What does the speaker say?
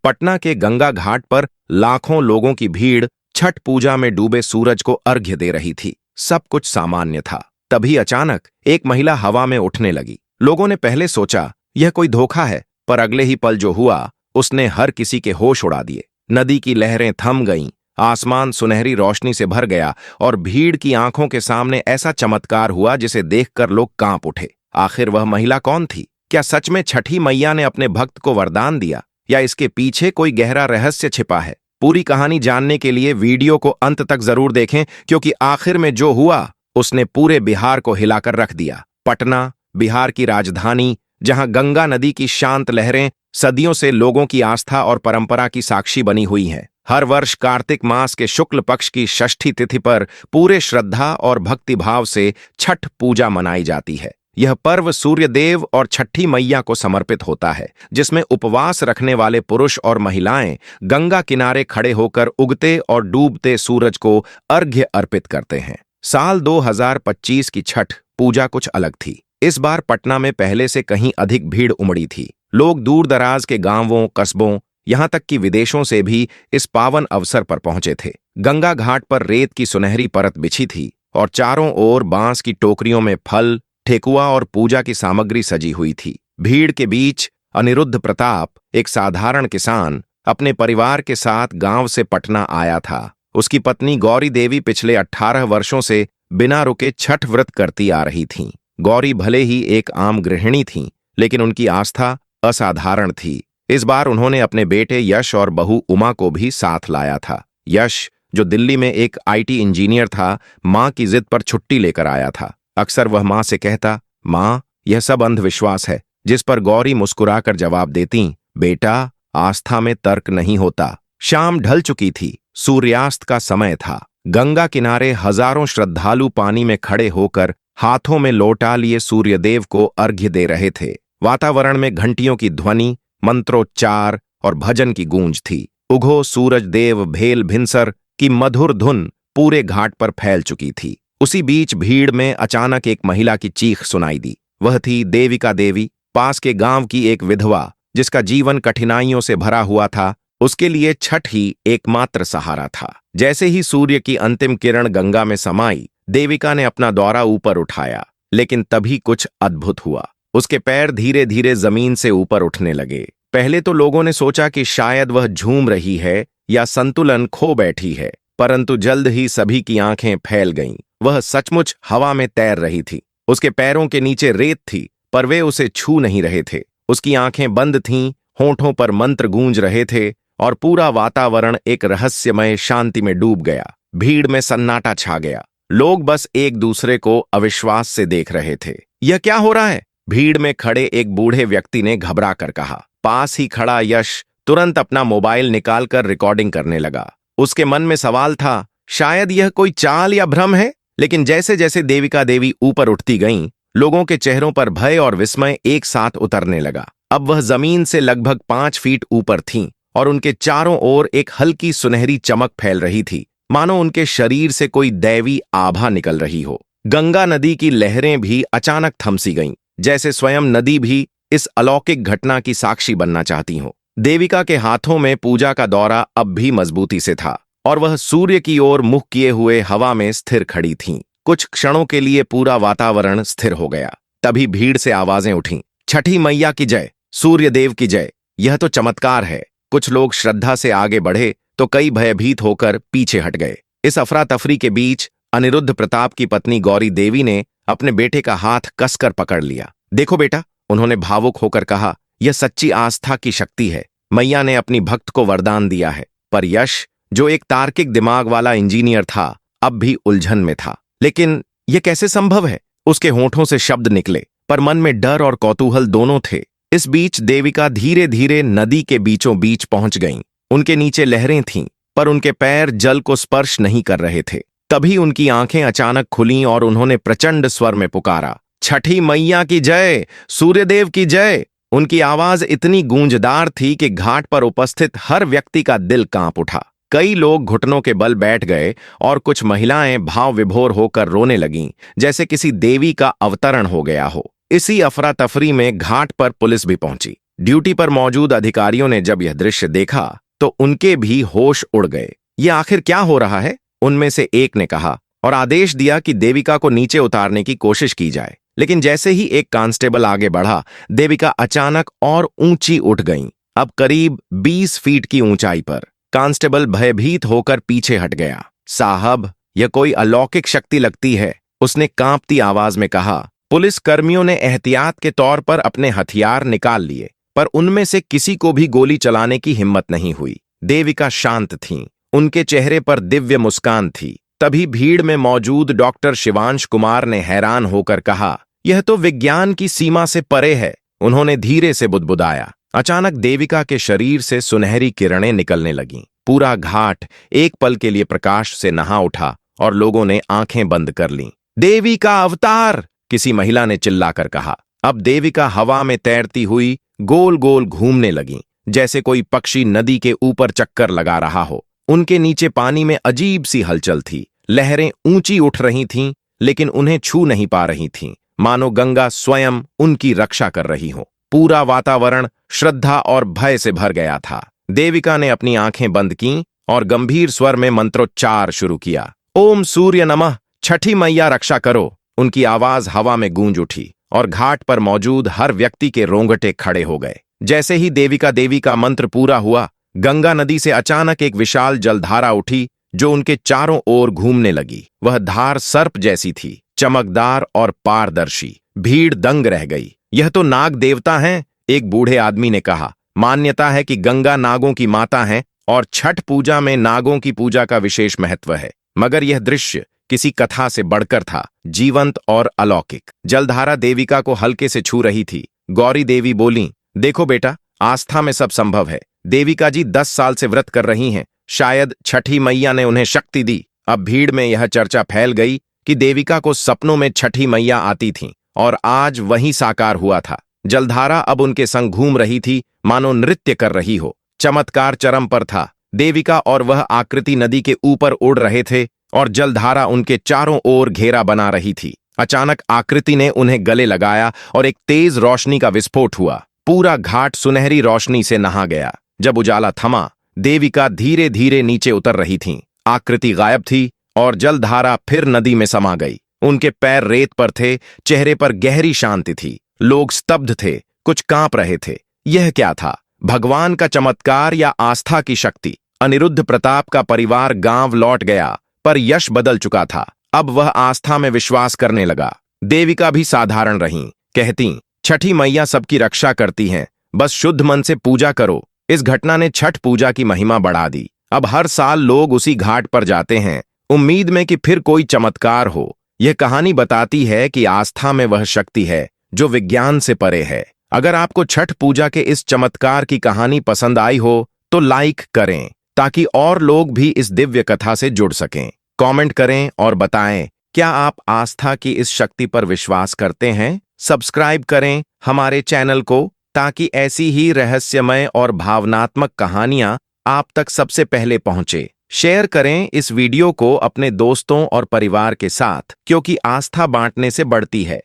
पटना के गंगा घाट पर लाखों लोगों की भीड़ छठ पूजा में डूबे सूरज को अर्घ्य दे रही थी। सब कुछ सामान्य था। तभी अचानक एक महिला हवा में उठने लगी। लोगों ने पहले सोचा यह कोई धोखा है, पर अगले ही पल जो हुआ उसने हर किसी के होश उड़ा दिए। नदी की लहरें थम गईं, आसमान सुनहरी रोशनी से भर गया और भीड़ की आंखों के सामने ऐसा चमत्कार हुआ जिसे देखकर लोग कांप उठे। आखिर वह महिला कौन थी? क्या सच में छठी मैया ने अपने भक्त को वरदान दिया, या इसके पीछे कोई गहरा रहस्य छिपा है? पूरी कहानी जानने के लिए वीडियो को अंत तक जरूर देखें, क्योंकि आखिर में जो हुआ उसने पूरे बिहार को हिलाकर रख दिया। पटना, बिहार की राजधानी, जहां गंगा नदी की शांत लहरें सदियों से लोगों की आस्था और परंपरा की साक्षी बनी हुई हैं। हर वर्ष कार्तिक मास के शुक्ल पक्ष की षष्ठी तिथि पर पूरे श्रद्धा और भक्तिभाव से छठ पूजा मनाई जाती है। यह पर्व सूर्य देव और छठी मैया को समर्पित होता है, जिसमें उपवास रखने वाले पुरुष और महिलाएं गंगा किनारे खड़े होकर उगते और डूबते सूरज को अर्घ्य अर्पित करते हैं। साल 2025 की छठ पूजा कुछ अलग थी। इस बार पटना में पहले से कहीं अधिक भीड़ उमड़ी थी। लोग दूर दराज के गांवों, कस्बों, यहां तक कि विदेशों से भी इस पावन अवसर पर पहुंचे थे। गंगा घाट पर रेत की सुनहरी परत बिछी थी और चारों ओर बांस की टोकरियों में फल, ठेकुआ और पूजा की सामग्री सजी हुई थी। भीड़ के बीच अनिरुद्ध प्रताप, एक साधारण किसान, अपने परिवार के साथ गांव से पटना आया था। उसकी पत्नी गौरी देवी पिछले 18 वर्षों से बिना रुके छठ व्रत करती आ रही थीं। गौरी भले ही एक आम गृहिणी थीं, लेकिन उनकी आस्था असाधारण थी। इस बार उन्होंने अपने बेटे यश और बहू उमा को भी साथ लाया था। यश, जो दिल्ली में एक IT इंजीनियर था, मां की जिद पर छुट्टी लेकर आया था। अक्सर वह मां से कहता, मां, यह सब अंधविश्वास है, जिस पर गौरी मुस्कुराकर जवाब देती, बेटा, आस्था में तर्क नहीं होता। शाम ढल चुकी थी, सूर्यास्त का समय था। गंगा किनारे हजारों श्रद्धालु पानी में खड़े होकर हाथों में लोटा लिए सूर्यदेव को अर्घ्य दे रहे थे। वातावरण में घंटियों की ध्वनि, मंत्रोच्चार और भजन की गूंज थी। उगो सूरज देव भेल भिनसर की मधुर धुन पूरे घाट पर फैल चुकी थी। उसी बीच भीड़ में अचानक एक महिला की चीख सुनाई दी। वह थी देविका देवी, पास के गांव की एक विधवा, जिसका जीवन कठिनाइयों से भरा हुआ था। उसके लिए छठ ही एकमात्र सहारा था। जैसे ही सूर्य की अंतिम किरण गंगा में समाई, देविका ने अपना दौरा ऊपर उठाया, लेकिन तभी कुछ अद्भुत हुआ। उसके पैर धीरे धीरे जमीन से ऊपर उठने लगे। पहले तो लोगों ने सोचा कि शायद वह झूम रही है या संतुलन खो बैठी है, परंतु जल्द ही सभी की आंखें फैल गईं। वह सचमुच हवा में तैर रही थी। उसके पैरों के नीचे रेत थी, पर वे उसे छू नहीं रहे थे। उसकी आंखें बंद थीं, होठों पर मंत्र गूंज रहे थे और पूरा वातावरण एक रहस्यमय शांति में डूब गया। भीड़ में सन्नाटा छा गया। लोग बस एक दूसरे को अविश्वास से देख रहे थे। यह क्या हो रहा है? भीड़ में खड़े एक बूढ़े व्यक्ति ने घबरा कर कहा। पास ही खड़ा यश तुरंत अपना मोबाइल निकालकर रिकॉर्डिंग करने लगा। उसके मन में सवाल था, शायद यह कोई चाल या भ्रम है। लेकिन जैसे जैसे देविका देवी ऊपर उठती गईं, लोगों के चेहरों पर भय और विस्मय एक साथ उतरने लगा। अब वह जमीन से लगभग 5 फीट ऊपर थीं और उनके चारों ओर एक हल्की सुनहरी चमक फैल रही थी, मानो उनके शरीर से कोई दैवी आभा निकल रही हो। गंगा नदी की लहरें भी अचानक थमसी गईं, जैसे स्वयं नदी भी इस अलौकिक घटना की साक्षी बनना चाहती हो। देविका के हाथों में पूजा का दौरा अब भी मजबूती से था और वह सूर्य की ओर मुख किए हुए हवा में स्थिर खड़ी थीं। कुछ क्षणों के लिए पूरा वातावरण स्थिर हो गया। तभी भीड़ से आवाजें उठीं, छठी मैया की जय, सूर्य देव की जय। यह तो चमत्कार है। कुछ लोग श्रद्धा से आगे बढ़े तो कई भयभीत होकर पीछे हट गए। इस अफरा तफरी के बीच अनिरुद्ध प्रताप की पत्नी गौरी देवी ने अपने बेटे का हाथ कसकर पकड़ लिया। देखो बेटा, उन्होंने भावुक होकर कहा, यह सच्ची आस्था की शक्ति है। मैया ने अपनी भक्त को वरदान दिया है। पर यश, जो एक तार्किक दिमाग वाला इंजीनियर था, अब भी उलझन में था। लेकिन यह कैसे संभव है? उसके होठों से शब्द निकले, पर मन में डर और कौतूहल दोनों थे। इस बीच देविका धीरे धीरे नदी के बीचों बीच पहुंच गईं। उनके नीचे लहरें थीं, पर उनके पैर जल को स्पर्श नहीं कर रहे थे। तभी उनकी आंखें अचानक खुलीं और उन्होंने प्रचंड स्वर में पुकारा, छठी मैया की जय, सूर्यदेव की जय। उनकी आवाज इतनी गूंजदार थी कि घाट पर उपस्थित हर व्यक्ति का दिल कांप उठा। कई लोग घुटनों के बल बैठ गए और कुछ महिलाएं भाव विभोर होकर रोने लगीं, जैसे किसी देवी का अवतरण हो गया हो। इसी अफरा तफरी में घाट पर पुलिस भी पहुंची। ड्यूटी पर मौजूद अधिकारियों ने जब यह दृश्य देखा तो उनके भी होश उड़ गए। ये आखिर क्या हो रहा है? उनमें से एक ने कहा और आदेश दिया कि देविका को नीचे उतारने की कोशिश की जाए। लेकिन जैसे ही एक कांस्टेबल आगे बढ़ा, देविका अचानक और ऊंची उठ गईं, अब करीब 20 फीट की ऊंचाई पर। कांस्टेबल भयभीत होकर पीछे हट गया। साहब, यह कोई अलौकिक शक्ति लगती है, उसने कांपती आवाज में कहा। पुलिस कर्मियों ने एहतियात के तौर पर अपने हथियार निकाल लिए, पर उनमें से किसी को भी गोली चलाने की हिम्मत नहीं हुई। देविका शांत थीं, उनके चेहरे पर दिव्य मुस्कान थी। तभी भीड़ में मौजूद डॉक्टर शिवांश कुमार ने हैरान होकर कहा, यह तो विज्ञान की सीमा से परे है। उन्होंने धीरे से बुदबुदाया। अचानक देविका के शरीर से सुनहरी किरणें निकलने लगीं। पूरा घाट एक पल के लिए प्रकाश से नहा उठा और लोगों ने आंखें बंद कर लीं। देवी का अवतार, किसी महिला ने चिल्लाकर कहा। अब देविका हवा में तैरती हुई गोल गोल घूमने लगीं, जैसे कोई पक्षी नदी के ऊपर चक्कर लगा रहा हो। उनके नीचे पानी में अजीब सी हलचल थी। लहरें ऊंची उठ रही थीं, लेकिन उन्हें छू नहीं पा रही थीं, मानो गंगा स्वयं उनकी रक्षा कर रही हो। पूरा वातावरण श्रद्धा और भय से भर गया था। देविका ने अपनी आंखें बंद कीं और गंभीर स्वर में मंत्रोच्चार शुरू किया। ओम सूर्य नमः, छठी मैया रक्षा करो। उनकी आवाज हवा में गूंज उठी और घाट पर मौजूद हर व्यक्ति के रोंगटे खड़े हो गए। जैसे ही देविका देवी का मंत्र पूरा हुआ, गंगा नदी से अचानक एक विशाल जलधारा उठी जो उनके चारों ओर घूमने लगी। वह धार सर्प जैसी थी, चमकदार और पारदर्शी। भीड़ दंग रह गई। यह तो नाग देवता हैं, एक बूढ़े आदमी ने कहा। मान्यता है कि गंगा नागों की माता है और छठ पूजा में नागों की पूजा का विशेष महत्व है। मगर यह दृश्य किसी कथा से बढ़कर था, जीवंत और अलौकिक। जलधारा देविका को हल्के से छू रही थी। गौरी देवी बोलीं, देखो बेटा, आस्था में सब संभव है। देविका जी 10 साल से व्रत कर रही हैं, शायद छठी मैया ने उन्हें शक्ति दी। अब भीड़ में यह चर्चा फैल गई कि देविका को सपनों में छठी मैया आती थीं और आज वही साकार हुआ था। जलधारा अब उनके संग घूम रही थी, मानो नृत्य कर रही हो। चमत्कार चरम पर था। देविका और वह आकृति नदी के ऊपर उड़ रहे थे और जलधारा उनके चारों ओर घेरा बना रही थी। अचानक आकृति ने उन्हें गले लगाया और एक तेज रोशनी का विस्फोट हुआ। पूरा घाट सुनहरी रोशनी से नहा गया। जब उजाला थमा, देविका धीरे धीरे नीचे उतर रही थीं। आकृति गायब थी और जलधारा फिर नदी में समा गई। उनके पैर रेत पर थे, चेहरे पर गहरी शांति थी। लोग स्तब्ध थे, कुछ कांप रहे थे। यह क्या था? भगवान का चमत्कार या आस्था की शक्ति? अनिरुद्ध प्रताप का परिवार गांव लौट गया, पर यश बदल चुका था। अब वह आस्था में विश्वास करने लगा। देविका भी साधारण रहीं, कहती, छठी मैया सबकी रक्षा करती हैं, बस शुद्ध मन से पूजा करो। इस घटना ने छठ पूजा की महिमा बढ़ा दी। अब हर साल लोग उसी घाट पर जाते हैं, उम्मीद में कि फिर कोई चमत्कार हो। यह कहानी बताती है कि आस्था में वह शक्ति है जो विज्ञान से परे है। अगर आपको छठ पूजा के इस चमत्कार की कहानी पसंद आई हो तो लाइक करें, ताकि और लोग भी इस दिव्य कथा से जुड़ सकें। कमेंट करें और बताएं, क्या आप आस्था की इस शक्ति पर विश्वास करते हैं? सब्सक्राइब करें हमारे चैनल को, ताकि ऐसी ही रहस्यमय और भावनात्मक कहानियां आप तक सबसे पहले पहुंचे। शेयर करें इस वीडियो को अपने दोस्तों और परिवार के साथ, क्योंकि आस्था बांटने से बढ़ती है।